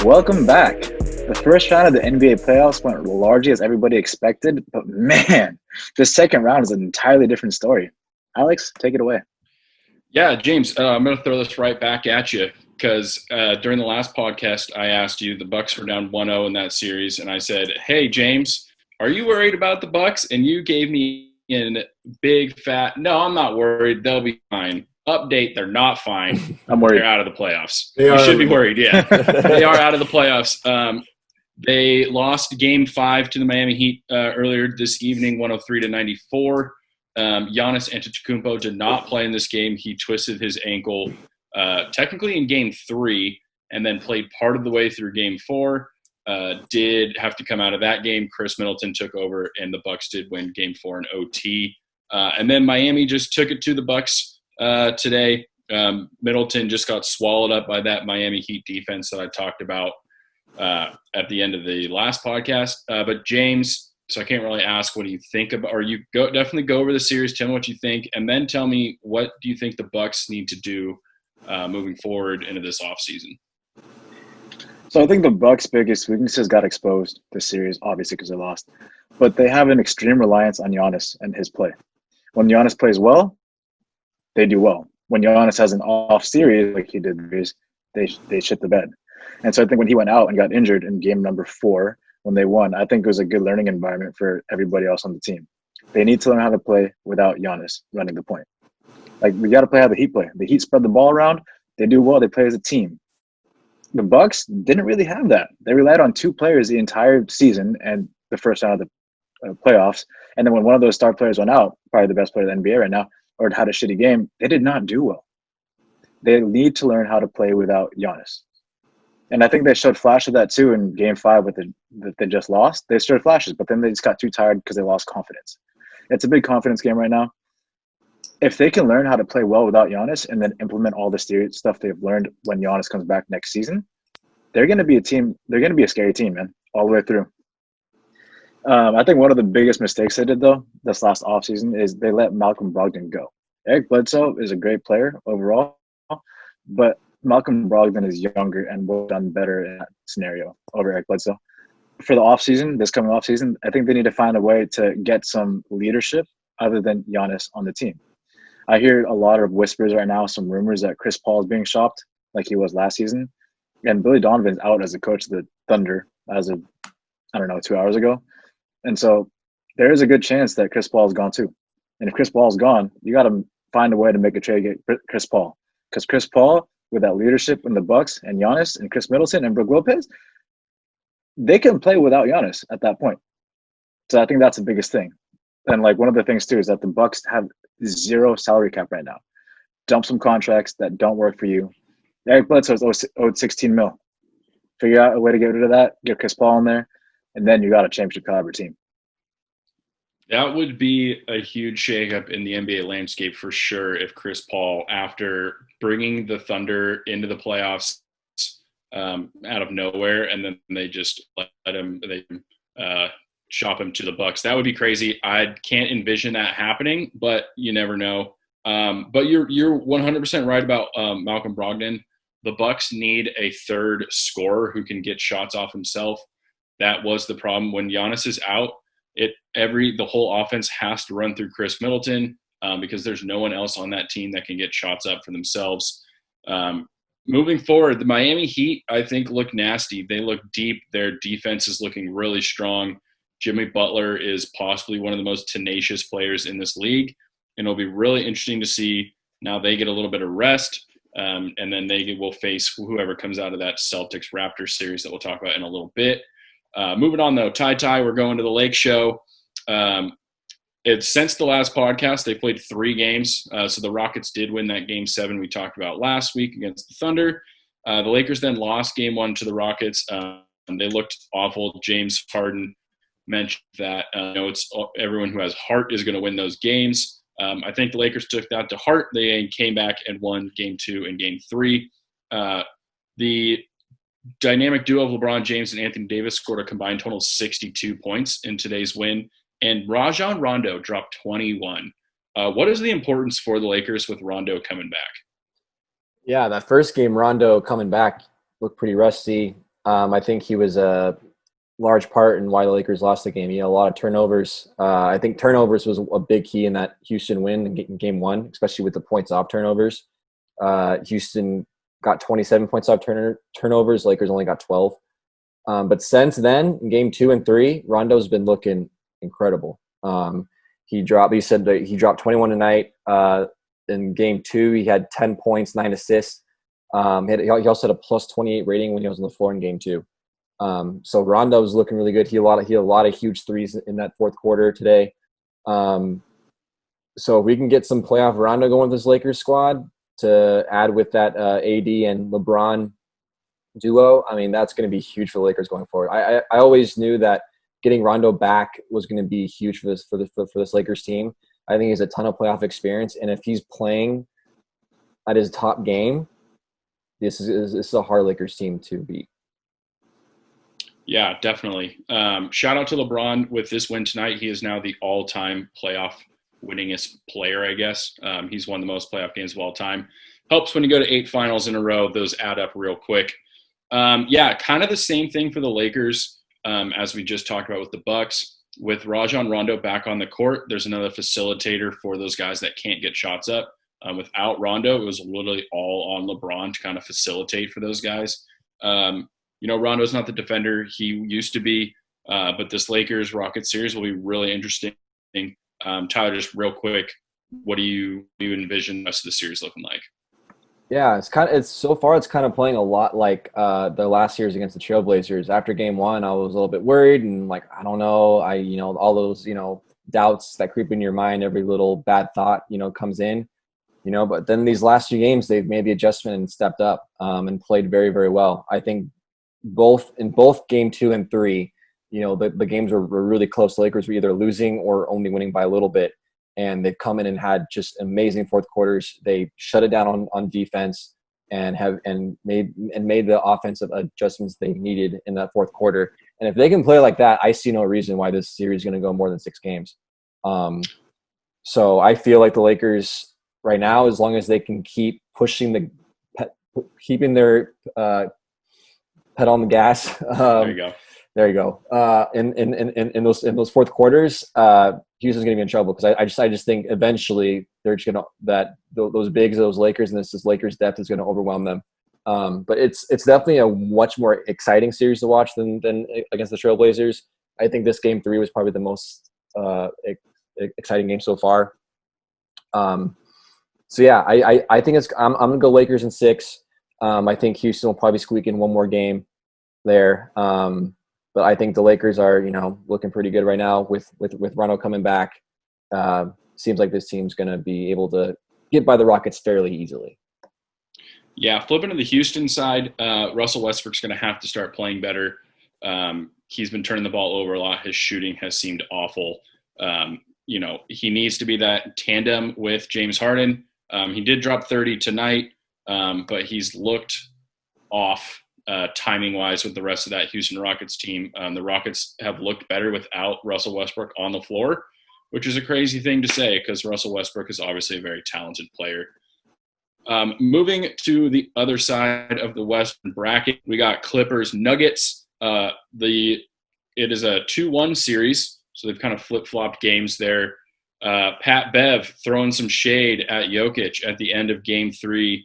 Welcome back. The first round of the NBA playoffs went largely as everybody expected, but man, the second round is an entirely different story. Alex, take it away. Yeah, James, I'm going to throw this right back at you because during the last podcast, I asked you the Bucks were down 1-0 in that series, and I said, "Hey, James, are you worried about the Bucks?" And you gave me a big fat, "No, I'm not worried. They'll be fine." Update: they're not fine. I'm worried. They're out of the playoffs. They You are. should be worried. Yeah, they are out of the playoffs. They lost Game 5 to the Miami Heat earlier this evening, 103-94. Giannis Antetokounmpo did not play in this game. He twisted his ankle technically in Game 3 and then played part of the way through Game 4. Did have to come out of that game. Chris Middleton took over, and the Bucks did win Game 4 in OT. And then Miami just took it to the Bucks today. Middleton just got swallowed up by that Miami Heat defense that I talked about at the end of the last podcast. But James, so I can't really ask what do you think about, or you definitely go over the series, tell me what you think, and then tell me what do you think the Bucks need to do moving forward into this offseason. So I think the Bucks' biggest weaknesses got exposed this series, obviously because they lost. But they have an extreme reliance on Giannis and his play. When Giannis plays well, they do well. When Giannis has an off series like he did, they shit the bed. And so I think when he went out and got injured in game number 4, when they won, I think it was a good learning environment for everybody else on the team. They need to learn how to play without Giannis running the point. Like, we got to play how the Heat play. The Heat spread the ball around. They do well. They play as a team. The Bucks didn't really have that. They relied on 2 players the entire season and the first round of the playoffs. And then when one of those star players went out, probably the best player in the NBA right now, or had a shitty game, they did not do well. They need to learn how to play without Giannis. And I think they showed flashes of that too in Game 5 that they just lost. They showed flashes, but then they just got too tired because they lost confidence. It's a big confidence game right now. If they can learn how to play well without Giannis and then implement all the stuff they've learned when Giannis comes back next season, they're going to be a team. They're going to be a scary team, man, all the way through. I think one of the biggest mistakes they did, though, this last offseason is they let Malcolm Brogdon go. Eric Bledsoe is a great player overall, but Malcolm Brogdon is younger and would have done better in that scenario over Eric Bledsoe. For the offseason, this coming offseason, I think they need to find a way to get some leadership other than Giannis on the team. I hear a lot of whispers right now, some rumors that Chris Paul is being shopped like he was last season. And Billy Donovan's out as the coach of the Thunder as of, 2 hours ago. And so there is a good chance that Chris Paul is gone too. And if Chris Paul is gone, you got to find a way to make a trade to get Chris Paul. Because Chris Paul, with that leadership in the Bucks and Giannis and Chris Middleton and Brook Lopez, they can play without Giannis at that point. So I think that's the biggest thing. And like one of the things too is that the Bucks have 0 salary cap right now. Dump some contracts that don't work for you. Eric Bledsoe's owed $16 million. Figure out a way to get rid of that. Get Chris Paul in there, and then you got a championship caliber team. That would be a huge shakeup in the NBA landscape for sure if Chris Paul, after bringing the Thunder into the playoffs out of nowhere, and then they just shop him to the Bucks. That would be crazy. I can't envision that happening, but you never know. But you're 100% right about Malcolm Brogdon. The Bucks need a third scorer who can get shots off himself. That was the problem when Giannis is out. The whole offense has to run through Chris Middleton because there's no one else on that team that can get shots up for themselves. Moving forward, the Miami Heat, I think, look nasty. They look deep. Their defense is looking really strong. Jimmy Butler is possibly one of the most tenacious players in this league, and it'll be really interesting to see now they get a little bit of rest, and then they will face whoever comes out of that Celtics-Raptors series that we'll talk about in a little bit. Moving on, though, we're going to the Lake Show. Since the last podcast, they played 3 games. So the Rockets did win that Game 7 we talked about last week against the Thunder. The Lakers then lost Game 1 to the Rockets. And they looked awful. James Harden mentioned that it's everyone who has heart is going to win those games. I think the Lakers took that to heart. They came back and won Game 2 and Game 3. The dynamic duo of LeBron James and Anthony Davis scored a combined total of 62 points in today's win, and Rajon Rondo dropped 21. What is the importance for the Lakers with Rondo coming back? Yeah, that first game, Rondo coming back looked pretty rusty. I think he was a large part in why the Lakers lost the game. He had a lot of turnovers. I think turnovers was a big key in that Houston win in game one, especially with the points off turnovers. Houston got 27 points off turnovers. Lakers only got 12. But since then, in game 2 and 3, Rondo's been looking incredible. He said that he dropped 21 tonight. In game 2, he had 10 points, 9 assists. He also had a plus 28 rating when he was on the floor in game 2. So Rondo was looking really good. He had a lot of huge threes in that fourth quarter today. So if we can get some playoff Rondo going with this Lakers squad to add with that AD and LeBron duo, I mean, that's going to be huge for the Lakers going forward. I always knew that getting Rondo back was going to be huge for this Lakers team. I think he has a ton of playoff experience, and if he's playing at his top game, this is a hard Lakers team to beat. Yeah, definitely. Shout out to LeBron with this win tonight. He is now the all-time playoff winningest player, I guess. He's won the most playoff games of all time. Helps when you go to 8 finals in a row. Those add up real quick. Yeah, kind of the same thing for the Lakers as we just talked about with the Bucks. With Rajon Rondo back on the court, there's another facilitator for those guys that can't get shots up. Without Rondo, it was literally all on LeBron to kind of facilitate for those guys. Rondo's not the defender he used to be, but this Lakers-Rockets series will be really interesting. Tyler, just real quick, what do you envision the rest of the series looking like? Yeah, it's kind of playing a lot like the last series against the Trailblazers. After game 1, I was a little bit worried and like, I don't know, all those, doubts that creep in your mind, every little bad thought, comes in, but then these last 2 games, they've made the adjustment and stepped up and played very, very well. I think in both game 2 and 3, the games were really close. The Lakers were either losing or only winning by a little bit. And they've come in and had just amazing fourth quarters. They shut it down on defense and made the offensive adjustments they needed in that fourth quarter. And if they can play like that, I see no reason why this series is going to go more than 6 games. So I feel like the Lakers right now, as long as they can keep keeping their pet on the gas. There you go. In those fourth quarters, Houston's going to be in trouble because I just think eventually they're just going to those bigs, those Lakers, and this Lakers depth is going to overwhelm them. But it's definitely a much more exciting series to watch than against the Trailblazers. I think this game 3 was probably the most exciting game so far. So yeah, I think I'm going to go Lakers in 6. I think Houston will probably squeak in one more game there. But I think the Lakers are, looking pretty good right now with Rondo coming back. Seems like this team's going to be able to get by the Rockets fairly easily. Yeah, flipping to the Houston side, Russell Westbrook's going to have to start playing better. He's been turning the ball over a lot. His shooting has seemed awful. He needs to be that tandem with James Harden. He did drop 30 tonight, but he's looked off timing-wise with the rest of that Houston Rockets team. The Rockets have looked better without Russell Westbrook on the floor, which is a crazy thing to say because Russell Westbrook is obviously a very talented player. Moving to the other side of the Western bracket, we got Clippers Nuggets. It is a 2-1 series, so they've kind of flip-flopped games there. Pat Bev throwing some shade at Jokic at the end of game 3,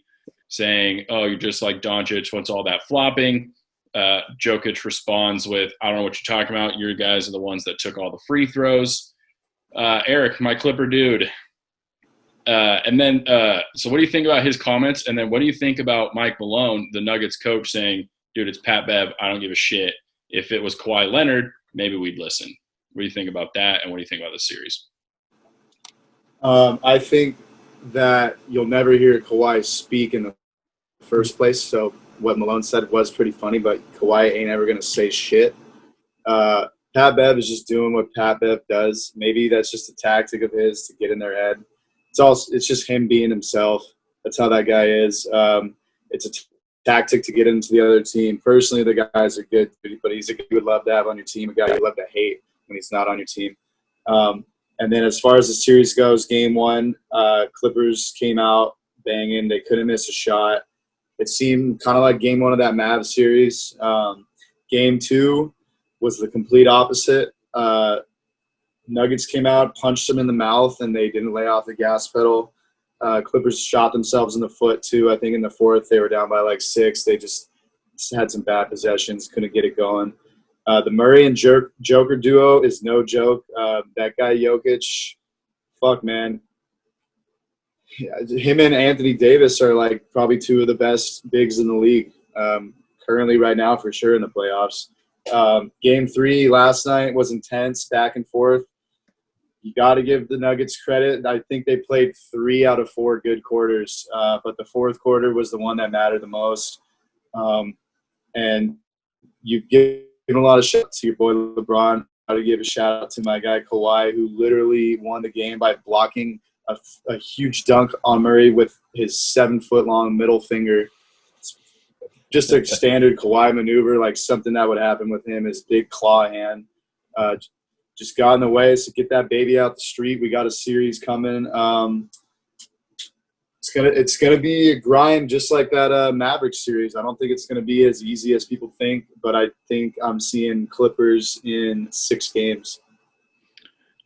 saying, "Oh, you're just like Doncic. What's all that flopping?" Jokic responds with, "I don't know what you're talking about. You guys are the ones that took all the free throws." Eric, my Clipper dude. And then, so what do you think about his comments? And then what do you think about Mike Malone, the Nuggets coach, saying, "Dude, it's Pat Bev. I don't give a shit. If it was Kawhi Leonard, maybe we'd listen." What do you think about that? And what do you think about the series? I think that you'll never hear Kawhi speak in the first place. So what Malone said was pretty funny, but Kawhi ain't ever going to say shit. Pat Bev is just doing what Pat Bev does. Maybe that's just a tactic of his to get in their head. It's just him being himself. That's how that guy is. It's a tactic to get into the other team. Personally, the guys are good, but he's a guy you would love to have on your team, a guy you would love to hate when he's not on your team. And then as far as the series goes, game 1, Clippers came out banging. They couldn't miss a shot. it seemed kind of like game one of that Mavs series. Game two was the complete opposite. Nuggets came out, punched them in the mouth, and they didn't lay off the gas pedal. Clippers shot themselves in the foot, too. I think in the fourth, they were down by like 6. They just had some bad possessions, couldn't get it going. The Murray and Joker duo is no joke. That guy Jokic, fuck, man. Him and Anthony Davis are like probably two of the best bigs in the league currently right now, for sure, in the playoffs. Game 3 last night was intense, back and forth. You got to give the Nuggets credit. I think they played 3 out of 4 good quarters, but the fourth quarter was the one that mattered the most. And you give a lot of shout to your boy LeBron. Got to give a shout out to my guy Kawhi, who literally won the game by blocking a huge dunk on Murray with his 7-foot-long middle finger. Just a standard Kawhi maneuver, like something that would happen with him, his big claw hand. Just got in the way. So get that baby out the street. We got a series coming. It's gonna be a grind, just like that Mavericks series. I don't think it's gonna be as easy as people think, but I think I'm seeing Clippers in 6 games.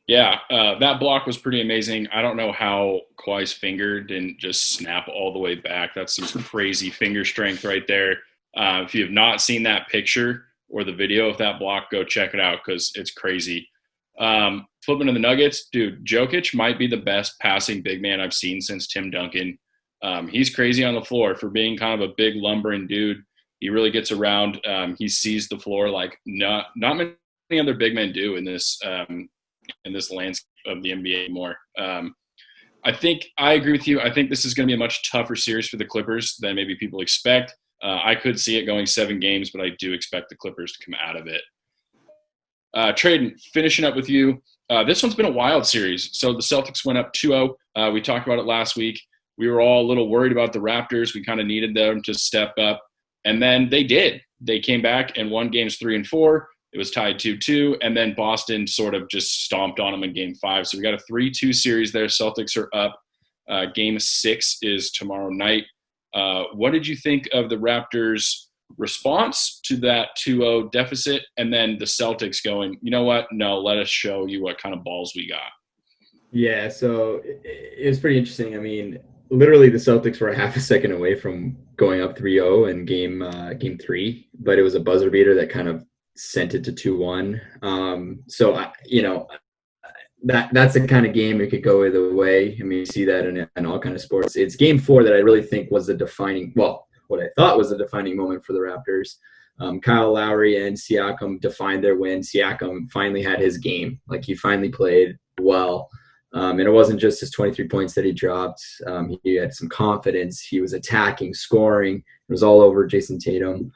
Yeah, that block was pretty amazing. I don't know how Kawhi's finger didn't just snap all the way back. That's some crazy finger strength right there. If you have not seen that picture or the video of that block, go check it out because it's crazy. Flipping to the Nuggets, dude, Jokic might be the best passing big man I've seen since Tim Duncan. He's crazy on the floor for being kind of a big lumbering dude. He really gets around. He sees the floor like not many other big men do in this landscape of the NBA anymore. I think I agree with you. I think this is going to be a much tougher series for the Clippers than maybe people expect. I could see it going 7 games, but I do expect the Clippers to come out of it. Traden, finishing up with you. This one's been a wild series. So the Celtics went up 2-0. We talked about it last week. We were all a little worried about the Raptors. We kind of needed them to step up. And then they did. They came back and won games 3 and 4. It was tied 2-2. And then Boston sort of just stomped on them in game 5. So we got a 3-2 series there. Celtics are up. Game 6 is tomorrow night. What did you think of the Raptors' response to that 2-0 deficit, and then the Celtics going, you know what? No, let us show you what kind of balls we got. Yeah, so it was pretty interesting. I mean, literally the Celtics were a half a second away from going up 3-0 in game 3, but it was a buzzer beater that kind of sent it to 2-1. That's the kind of game it could go either way. I mean, you see that in all kind of sports. It's game 4 that I really think was the defining, what I thought was a defining moment for the Raptors. Kyle Lowry and Siakam defined their win. Siakam finally had his game. Like, he finally played well. And it wasn't just his 23 points that he dropped. He had some confidence. He was attacking, scoring. It was all over Jason Tatum.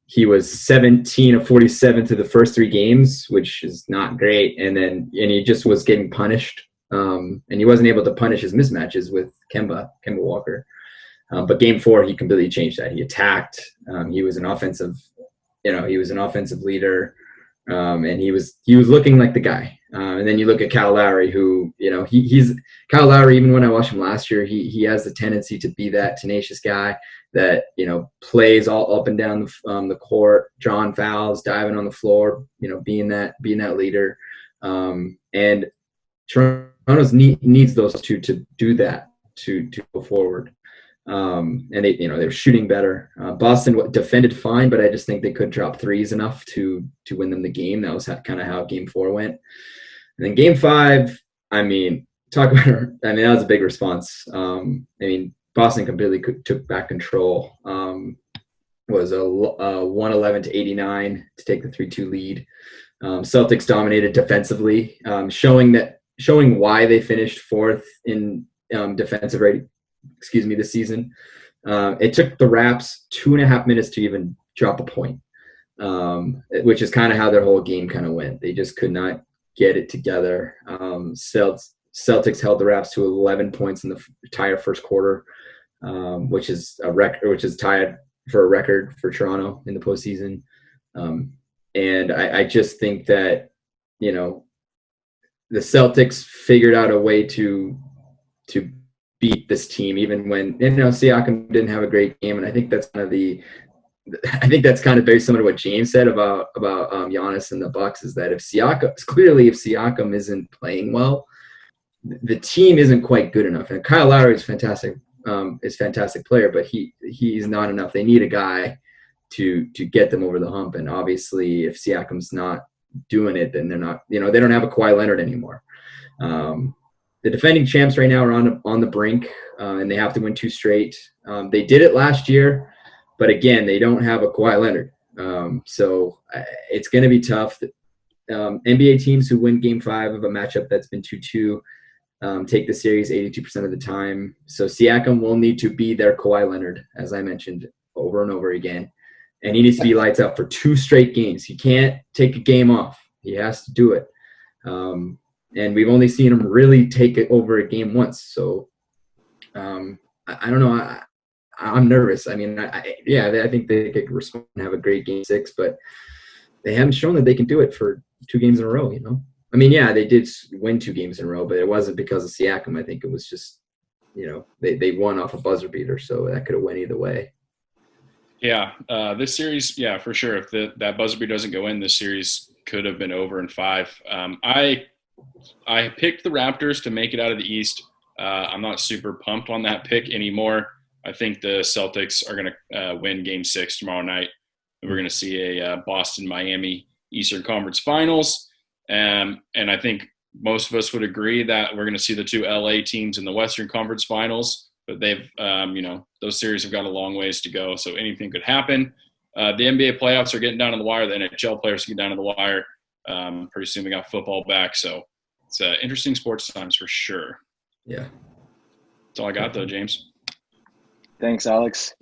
He was 17 of 47 through the first 3 games, which is not great. And he just was getting punished. And he wasn't able to punish his mismatches with Kemba Walker. But game 4, he completely changed that. He attacked. He was an offensive leader. And he was looking like the guy. And then you look at Kyle Lowry, who, he's Kyle Lowry. Even when I watched him last year, he has the tendency to be that tenacious guy that, plays all up and down the court, drawing fouls, diving on the floor, being that leader. And Toronto needs those two to do that, to go forward. And they were shooting better. Boston defended fine, but I just think they could drop threes enough to win them the game. That was kind of how game 4 went. And then game 5, that was a big response. Boston completely took back control. Was a 111-89 to take the 3-2 lead. Celtics dominated defensively, showing why they finished 4th in defensive rating. This season. It took the Raps 2.5 minutes to even drop a point, which is kind of how their whole game kind of went. They just could not get it together. Celtics held the Raps to 11 points in the entire first quarter, which is a record, which is tied for a record for Toronto in the postseason. And I just think that, the Celtics figured out a way to beat this team, even when, Siakam didn't have a great game. And I think that's kind of very similar to what James said about Giannis and the Bucks, is that if Siakam isn't playing well, the team isn't quite good enough. And Kyle Lowry is fantastic player, but he's not enough. They need a guy to get them over the hump. And obviously, if Siakam's not doing it, then they're not. They don't have a Kawhi Leonard anymore. The defending champs right now are on the brink, and they have to win 2 straight. They did it last year, but again, they don't have a Kawhi Leonard. So it's going to be tough. NBA teams who win Game 5 of a matchup that's been 2-2 take the series 82% of the time. So Siakam will need to be their Kawhi Leonard, as I mentioned over and over again. And he needs to be lights out for 2 straight games. He can't take a game off. He has to do it. And we've only seen him really take it over a game once. So I don't know. I'm nervous. I mean, I think they could respond and have a great Game 6, but they haven't shown that they can do it for 2 games in a row, I mean, yeah, they did win 2 games in a row, but it wasn't because of Siakam. I think it was just, they won off a buzzer beater, so that could have went either way. Yeah, this series, yeah, for sure. If that buzzer beater doesn't go in, this series could have been over in 5. I picked the Raptors to make it out of the East. I'm not super pumped on that pick anymore. I think the Celtics are going to win Game 6 tomorrow night. We're going to see a Boston-Miami Eastern Conference Finals. And I think most of us would agree that we're going to see the 2 LA teams in the Western Conference Finals. But they've, those series have got a long ways to go, so anything could happen. The NBA playoffs are getting down to the wire. The NHL players get down to the wire. Pretty soon we got football back, so it's interesting sports times for sure. Yeah. That's all I got, though, James. Thanks, Alex.